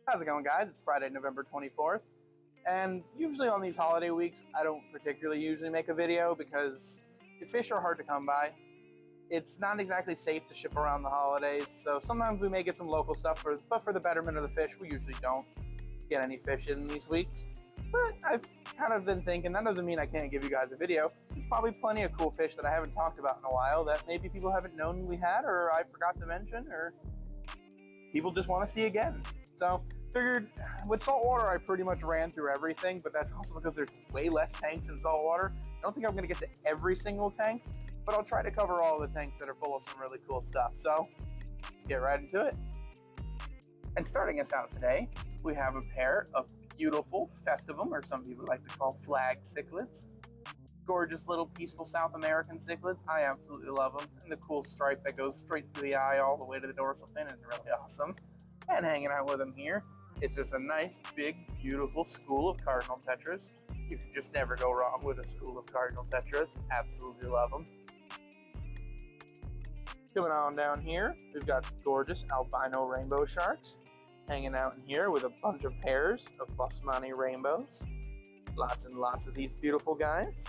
How's it going, guys? It's Friday, November 24th, and usually on these holiday weeks, I don't particularly usually make a video because fish are hard to come by. It's not exactly safe to ship around the holidays, so sometimes we may get some local stuff, but for the betterment of the fish, we usually don't get any fish in these weeks. But I've kind of been thinking, that doesn't mean I can't give you guys a video. There's probably plenty of cool fish that I haven't talked about in a while that maybe people haven't known we had, or I forgot to mention, or people just want to see again. So figured with saltwater, I pretty much ran through everything, but that's also because there's way less tanks in saltwater. I don't think I'm going to get to every single tank, but I'll try to cover all the tanks that are full of some really cool stuff. So let's get right into it. And starting us out today, we have a pair of beautiful festivum, or some people like to call flag cichlids. Gorgeous little peaceful South American cichlids. I absolutely love them. And the cool stripe that goes straight through the eye all the way to the dorsal fin is really awesome. And hanging out with them here is just a nice, big, beautiful school of cardinal tetras. You can just never go wrong with a school of cardinal tetras. Absolutely love them. Coming on down here, we've got gorgeous albino rainbow sharks hanging out in here with a bunch of pairs of Bosmani rainbows. Lots and lots of these beautiful guys.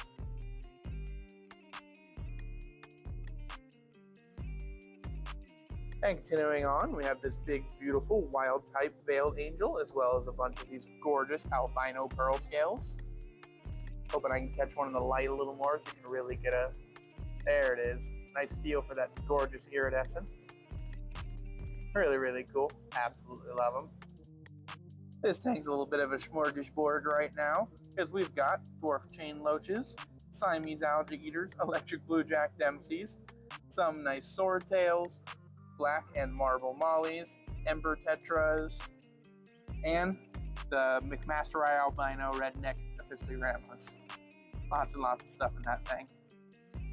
And continuing on, we have this big, beautiful, wild-type veiled angel, as well as a bunch of these gorgeous albino pearl scales. Hoping I can catch one in the light a little more so you can really get a... There it is. Nice feel for that gorgeous iridescence. Really, really cool. Absolutely love them. This tank's a little bit of a smorgasbord right now, because we've got dwarf chain loaches, Siamese algae eaters, electric blue jack dempseys, some nice swordtails, black and marble mollies, ember tetras, and the McMasterai albino redneck epistogrammas. Lots and lots of stuff in that tank.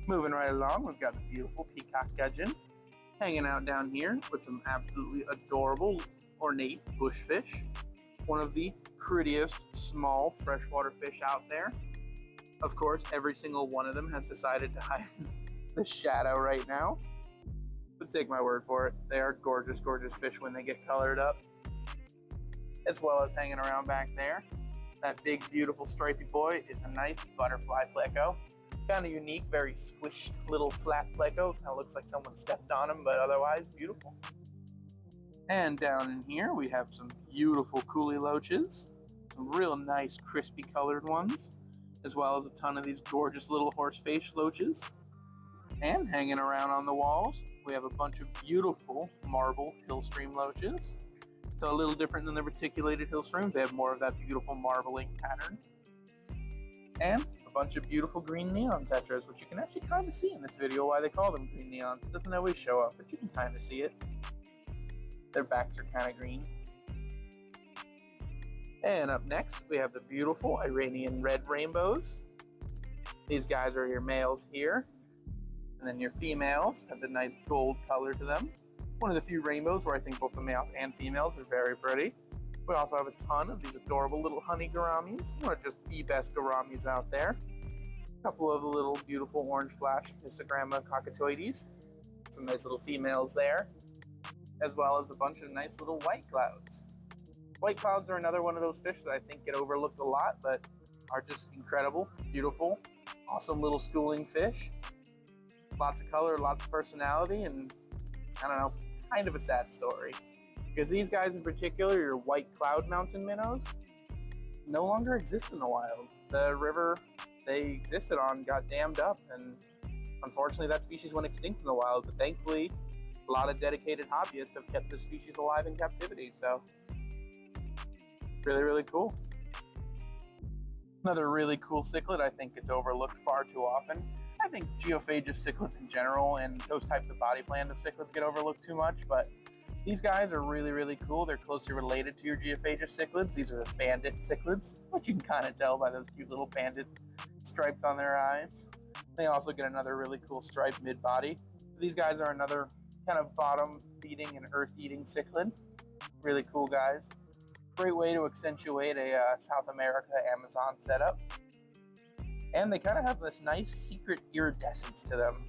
Moving right along, we've got the beautiful peacock gudgeon hanging out down here with some absolutely adorable ornate bushfish. One of the prettiest small freshwater fish out there. Of course, every single one of them has decided to hide in the shadow right now. But take my word for it, they are gorgeous, gorgeous fish when they get colored up. As well as hanging around back there, that big, beautiful stripy boy is a nice butterfly pleco. Kind of unique, very squished little flat pleco. Kind of looks like someone stepped on him, but otherwise beautiful. And down in here, we have some beautiful coolie loaches. Some real nice, crispy colored ones. As well as a ton of these gorgeous little horseface loaches. And hanging around on the walls, we have a bunch of beautiful marble hillstream loaches. So a little different than the reticulated hillstreams. They have more of that beautiful marbling pattern. And a bunch of beautiful green neon tetras, which you can actually kind of see in this video why they call them green neons. It doesn't always show up, but you can kind of see it. Their backs are kind of green. And up next, we have the beautiful Iranian red rainbows. These guys are your males here. And then your females have the nice gold color to them. One of the few rainbows where I think both the males and females are very pretty. We also have a ton of these adorable little honey gouramis. One of just the best gouramis out there. A couple of the little beautiful orange flash histogramma cockatoides. Some nice little females there. As well as a bunch of nice little white clouds. White clouds are another one of those fish that I think get overlooked a lot, but are just incredible, beautiful, awesome little schooling fish. Lots of color, lots of personality, and I don't know, kind of a sad story. Because these guys in particular, your white cloud mountain minnows, no longer exist in the wild. The river they existed on got dammed up, and unfortunately that species went extinct in the wild, but thankfully a lot of dedicated hobbyists have kept this species alive in captivity, so really, really cool. Another really cool cichlid I think gets overlooked far too often. I think geophagous cichlids in general and those types of body plan of cichlids get overlooked too much, but these guys are really, really cool. They're closely related to your geophagous cichlids. These are the bandit cichlids, which you can kind of tell by those cute little bandit stripes on their eyes. They also get another really cool stripe mid-body. These guys are another kind of bottom-feeding and earth-eating cichlid. Really cool guys. Great way to accentuate a South America Amazon setup. And they kind of have this nice secret iridescence to them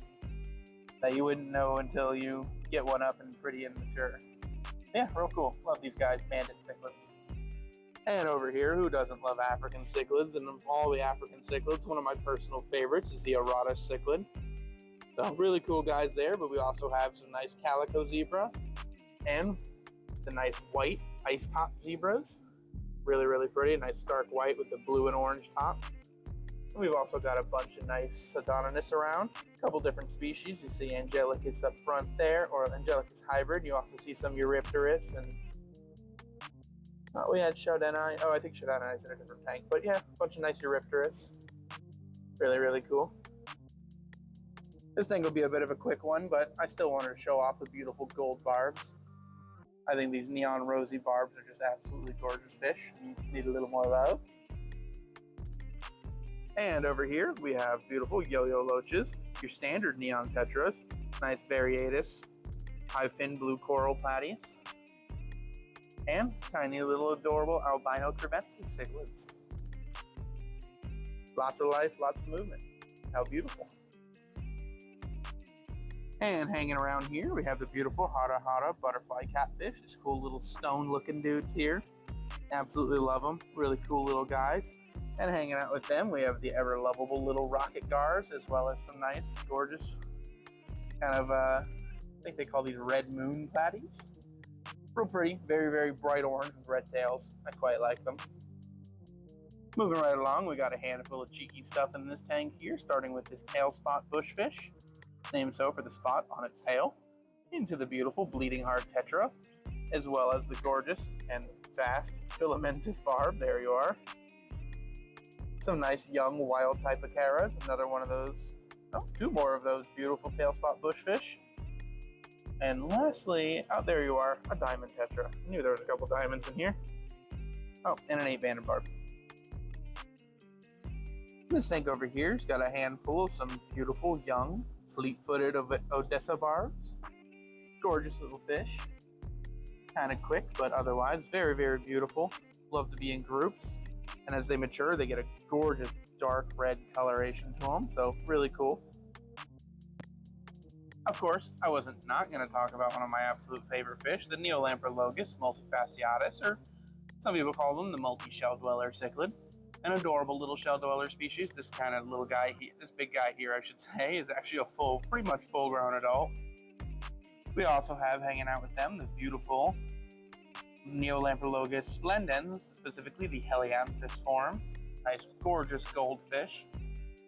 that you wouldn't know until you get one up and pretty and mature. Yeah, real cool. Love these guys, banded cichlids. And over here, who doesn't love African cichlids? And of all the African cichlids, one of my personal favorites is the Arata cichlid. So really cool guys there, but we also have some nice calico zebra and the nice white ice top zebras. Really, really pretty. Nice stark white with the blue and orange top. And we've also got a bunch of nice Sodonanus around. A couple different species. You see Angelicus up front there, or Angelicus hybrid. You also see some Eurypterus, and we had Shodanai. Oh, I think Shodanai is in a different tank. But yeah, a bunch of nice Eurypterus. Really, really cool. This thing will be a bit of a quick one, but I still wanted to show off the beautiful gold barbs. I think these neon rosy barbs are just absolutely gorgeous fish. You need a little more love. And over here we have beautiful yo-yo loaches, your standard neon tetras, nice varieties, high fin blue coral platies, and tiny little adorable albino crevensis cichlids. Lots of life, lots of movement. How beautiful. And hanging around here, we have the beautiful Hara Hara butterfly catfish. These cool little stone looking dudes here. Absolutely love them. Really cool little guys. And hanging out with them, we have the ever lovable little rocket gars, as well as some nice, gorgeous, kind of, I think they call these red moon platies. Real pretty, very, very bright orange with red tails. I quite like them. Moving right along, we got a handful of cheeky stuff in this tank here, starting with this tail spot bushfish, named so for the spot on its tail, into the beautiful bleeding heart tetra, as well as the gorgeous and fast filamentous barb. There you are. Some nice young wild type of caras, another one of those, oh, two more of those beautiful tail spot bushfish. And lastly, out there you are, a diamond tetra. I knew there was a couple diamonds in here. Oh, and an 8-banded barb. This tank over here's got a handful of some beautiful young fleet-footed Odessa barbs. Gorgeous little fish. Kind of quick, but otherwise very, very beautiful. Love to be in groups. And as they mature, they get a gorgeous dark red coloration to them. So really cool. Of course, I wasn't not going to talk about one of my absolute favorite fish, the Neolamprologus multifasciatus, or some people call them the multi-shell dweller cichlid. An adorable little shell dweller species. This kind of little guy, this big guy here, I should say, is actually a pretty much full-grown adult. We also have hanging out with them the beautiful Neolamprologus splendens, specifically the Helianthus form. Nice, gorgeous goldfish,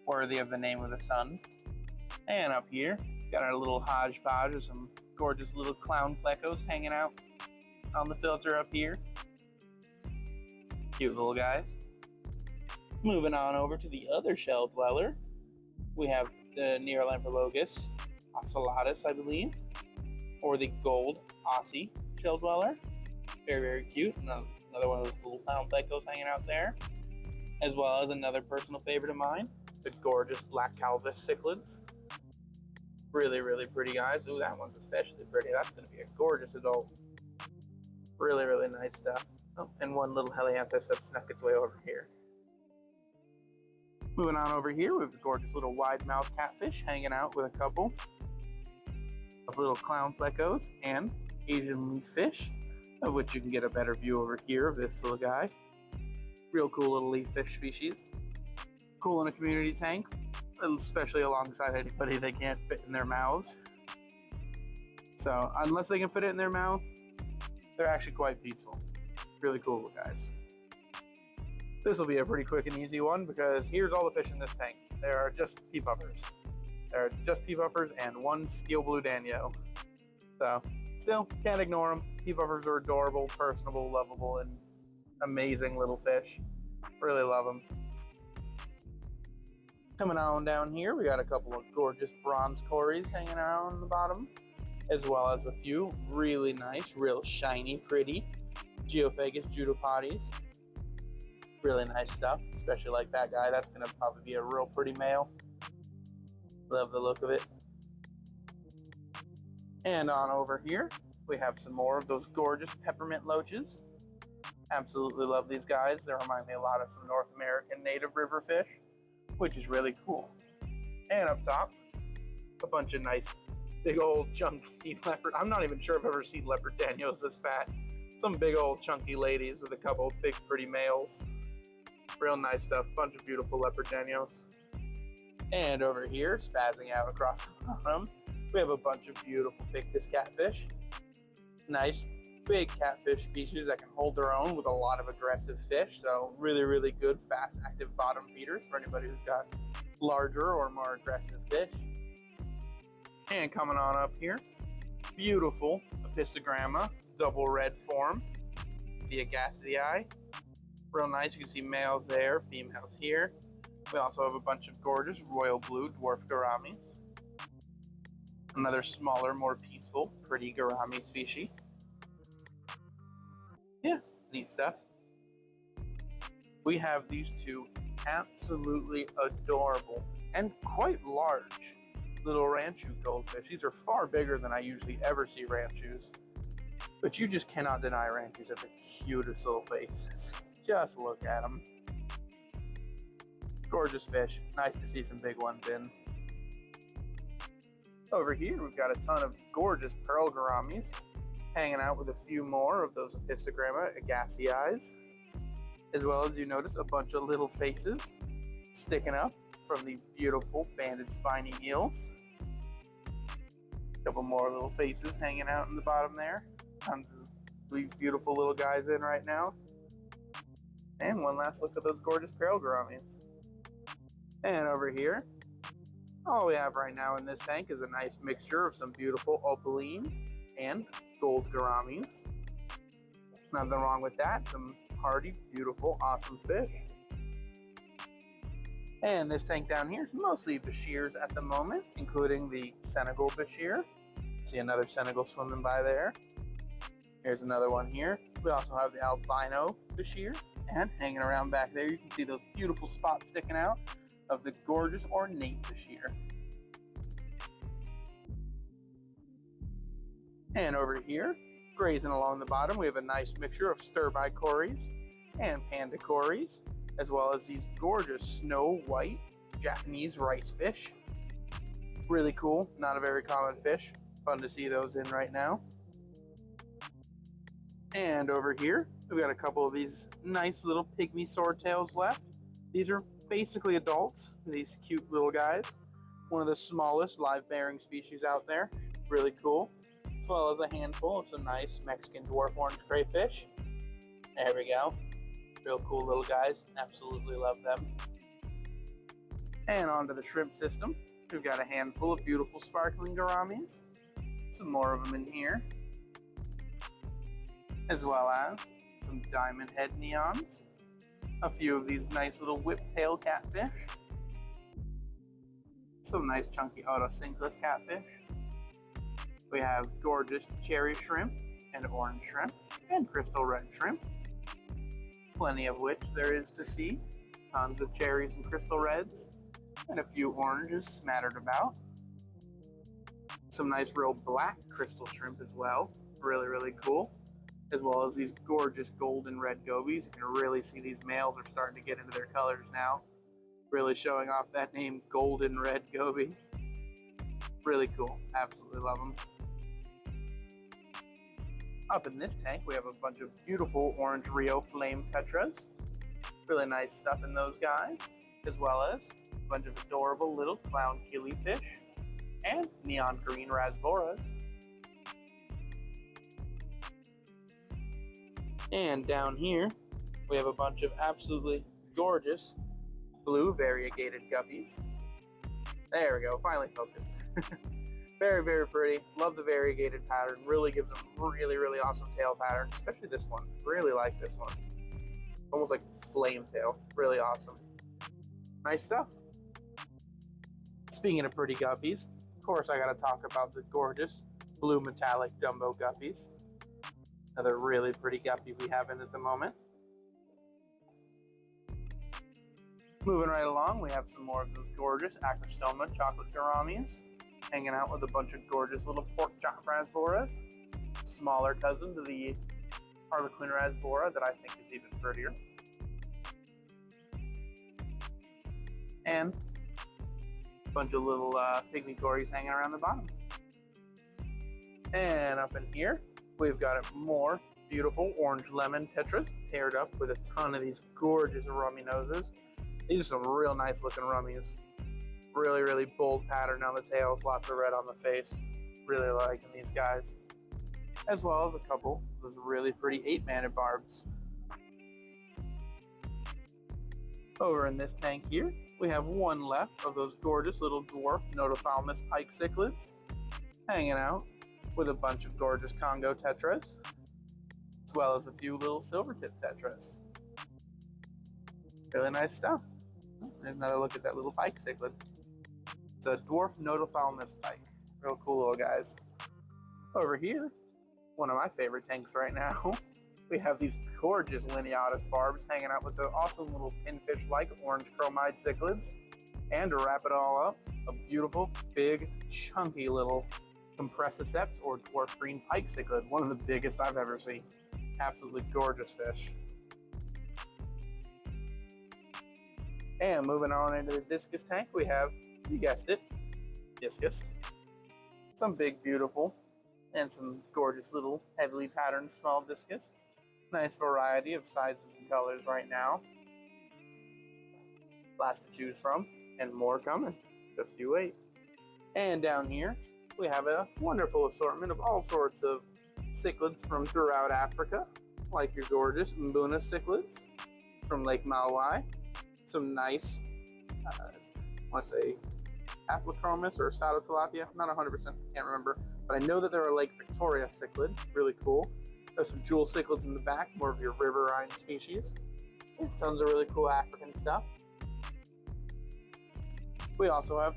worthy of the name of the sun. And up here, got our little hodgepodge of some gorgeous little clown plecos hanging out on the filter up here. Cute little guys. Moving on over to the other shell dweller, we have the Neolamprologus ocellatus, I believe, or the gold Aussie shell dweller. Very, very cute. Another one of those little clown plecos hanging out there, as well as another personal favorite of mine, the gorgeous black calvus cichlids. Really, really pretty guys. Ooh, that one's especially pretty. That's going to be a gorgeous adult. Really, really nice stuff. Oh, and one little Helianthus that snuck its way over here. Moving on over here, we have a gorgeous little wide-mouthed catfish hanging out with a couple of little clown plecos and Asian leaf fish, of which you can get a better view over here of this little guy. Real cool little leaf fish species. Cool in a community tank, especially alongside anybody they can't fit in their mouths. So unless they can fit it in their mouth, they're actually quite peaceful. Really cool guys. This will be a pretty quick and easy one because here's all the fish in this tank. There are just pea puffers. There are just pea puffers and one steel blue danio. So still can't ignore them. Pea puffers are adorable, personable, lovable, and amazing little fish. Really love them. Coming on down here, we got a couple of gorgeous bronze Cories hanging out on the bottom, as well as a few really nice, real shiny, pretty Geophagus judopodes. Really nice stuff, especially like that guy. That's going to probably be a real pretty male. Love the look of it. And on over here, we have some more of those gorgeous peppermint loaches. Absolutely love these guys. They remind me a lot of some North American native river fish, which is really cool. And up top, a bunch of nice Big old chunky leopard. I'm not even sure I've ever seen leopard Daniels this fat. Some big old chunky ladies with a couple big pretty males. Real nice stuff. Bunch of beautiful leopard Daniels. And over here, spazzing out across the bottom, we have a bunch of beautiful Pictus catfish. Nice big catfish species that can hold their own with a lot of aggressive fish. So really, really good, fast, active bottom feeders for anybody who's got larger or more aggressive fish. And coming on up here, beautiful Epistogramma, double red form, the Agassii. Real nice, you can see males there, females here. We also have a bunch of gorgeous royal blue dwarf gouramis. Another smaller, more peaceful, pretty gourami species. Yeah, neat stuff. We have these two absolutely adorable and quite large little ranchu goldfish. These are far bigger than I usually ever see ranchus, but you just cannot deny ranchus have the cutest little faces. Just look at them. Gorgeous fish. Nice to see some big ones in. Over here, we've got a ton of gorgeous pearl gouramis hanging out with a few more of those Epistogramma Agassii, as well as you notice a bunch of little faces sticking up from these beautiful banded spiny eels. A couple more little faces hanging out in the bottom there. Tons of these beautiful little guys in right now. And one last look at those gorgeous pearl gouramis. And over here, all we have right now in this tank is a nice mixture of some beautiful opaline and gold gouramis. Nothing wrong with that. Some hardy, beautiful, awesome fish. And this tank down here is mostly Bichirs at the moment, including the Senegal Bichir. See another Senegal swimming by there. Here's another one here. We also have the albino Bichir. And hanging around back there, you can see those beautiful spots sticking out of the gorgeous ornate Bichir. And over here, grazing along the bottom, we have a nice mixture of stir-by Cories and panda Cories, as well as these gorgeous snow white Japanese rice fish. Really cool, not a very common fish. Fun to see those in right now. And over here, we've got a couple of these nice little pygmy swordtails left. These are basically adults, these cute little guys. One of the smallest live-bearing species out there. Really cool. As well as a handful of some nice Mexican dwarf orange crayfish. There we go. Real cool little guys. Absolutely love them. And onto the shrimp system. We've got a handful of beautiful sparkling gouramis. Some more of them in here. As well as some diamond head neons. A few of these nice little whiptail catfish. Some nice chunky otocinclus catfish. We have gorgeous cherry shrimp and orange shrimp and crystal red shrimp. Plenty of which there is to see. Tons of cherries and crystal reds and a few oranges smattered about. Some nice real black crystal shrimp as well. Really, really cool. As well as these gorgeous golden red gobies. You can really see these males are starting to get into their colors now. Really showing off that name, golden red goby. Really cool. Absolutely love them. Up in this tank, we have a bunch of beautiful orange Rio flame tetras. Really nice stuff in those guys. As well as a bunch of adorable little clown killifish and neon green rasboras. And down here, we have a bunch of absolutely gorgeous blue variegated guppies. There we go, finally focused. Very, very pretty. Love the variegated pattern. Really gives them really, really awesome tail pattern, especially this one. Really like this one. Almost like flame tail. Really awesome. Nice stuff. Speaking of pretty guppies, of course I gotta talk about the gorgeous blue metallic Dumbo guppies. Another really pretty guppy we have in at the moment. Moving right along, we have some more of those gorgeous Acrostoma chocolate gouramis, hanging out with a bunch of gorgeous little pork chop rasboras. Smaller cousin to the Harlequin rasbora that I think is even prettier. And a bunch of little pygmy Cories hanging around the bottom. And up in here, we've got more beautiful orange lemon tetras paired up with a ton of these gorgeous rummy noses. These are some real nice looking rummies. Really, really bold pattern on the tails, lots of red on the face. Really liking these guys. As well as a couple of those really pretty 8-maned barbs. Over in this tank here, we have one left of those gorgeous little dwarf notophthalmus pike cichlids hanging out with a bunch of gorgeous Congo tetras, as well as a few little silvertip tetras. Really nice stuff. Another look at that little pike cichlid. It's a dwarf notophthalmus pike. Real cool little guys. Over here, one of my favorite tanks right now, we have these gorgeous lineatus barbs hanging out with the awesome little pinfish-like orange chromide cichlids. And to wrap it all up, a beautiful, big, chunky little compressiceps or dwarf green pike cichlid. One of the biggest I've ever seen. Absolutely gorgeous fish. And moving on into the discus tank, we have, you guessed it, discus. Some big, beautiful, and some gorgeous little heavily patterned small discus. Nice variety of sizes and colors right now. Lots to choose from, and more coming. Just you wait. And down here, we have a wonderful assortment of all sorts of cichlids from throughout Africa, like your gorgeous Mbuna cichlids from Lake Malawi. Some nice, I want to say, Aplochromis or Sato-tilapia, not 100%, can't remember, but I know that they're a Lake Victoria cichlid, really cool. There's some jewel cichlids in the back, more of your riverine species. Tons of really cool African stuff. We also have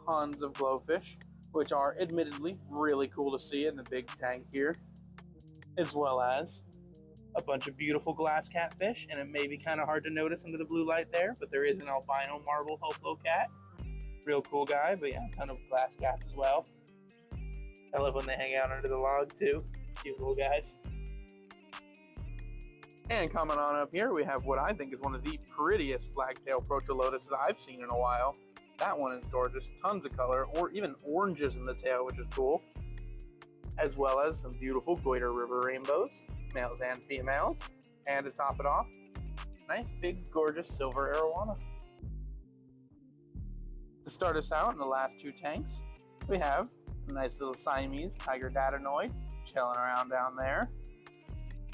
tons of glowfish, which are admittedly really cool to see in the big tank here, as well as a bunch of beautiful glass catfish, and it may be kind of hard to notice under the blue light there, but there is an albino marble hopo cat. Real cool guy, but yeah, a ton of glass cats as well. I love when they hang out under the log too. Cute little guys. And coming on up here, we have what I think is one of the prettiest flagtail procholotuses I've seen in a while. That one is gorgeous, tons of color, or even oranges in the tail, which is cool. As well as some beautiful goiter river rainbows, males and females. And to top it off, nice big gorgeous silver arowana. To start us out in the last two tanks, we have a nice little Siamese tiger datanoid chilling around down there,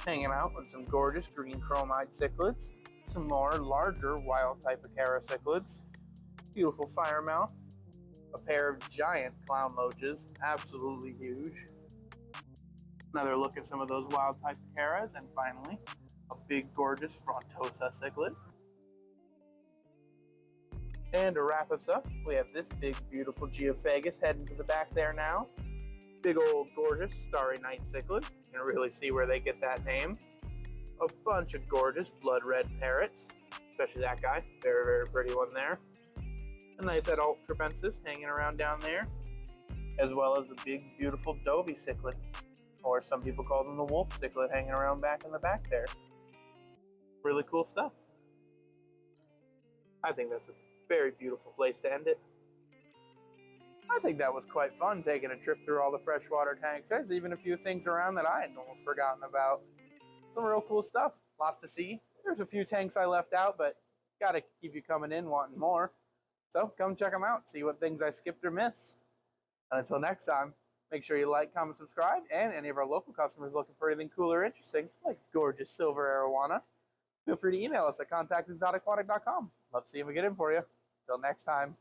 hanging out with some gorgeous green chromide cichlids, some more larger wild type Acara cichlids, beautiful firemouth, a pair of giant clown loaches, absolutely huge. Another look at some of those wild type Acaras, and finally, a big gorgeous Frontosa cichlid. And to wrap us up, we have this big beautiful Geophagus heading to the back there now. Big old gorgeous starry night cichlid. You can really see where they get that name. A bunch of gorgeous blood red parrots, especially that guy, very, very pretty one there. A nice adult Crepensis hanging around down there, as well as a big beautiful Dovey cichlid, or some people call them the wolf cichlid, hanging around back in the back there. Really cool stuff. I think that's a very beautiful place to end it. I think that was quite fun, taking a trip through all the freshwater tanks. There's even a few things around that I had almost forgotten about. Some real cool stuff, lots to see. There's a few tanks I left out, but gotta keep you coming in wanting more. So come check them out, see what things I skipped or missed. And until next time, make sure you like, comment, subscribe, and any of our local customers looking for anything cool or interesting, like gorgeous silver arowana, feel free to email us at contact@exoticaquatic.com. Love seeing we get in for you. Till next time.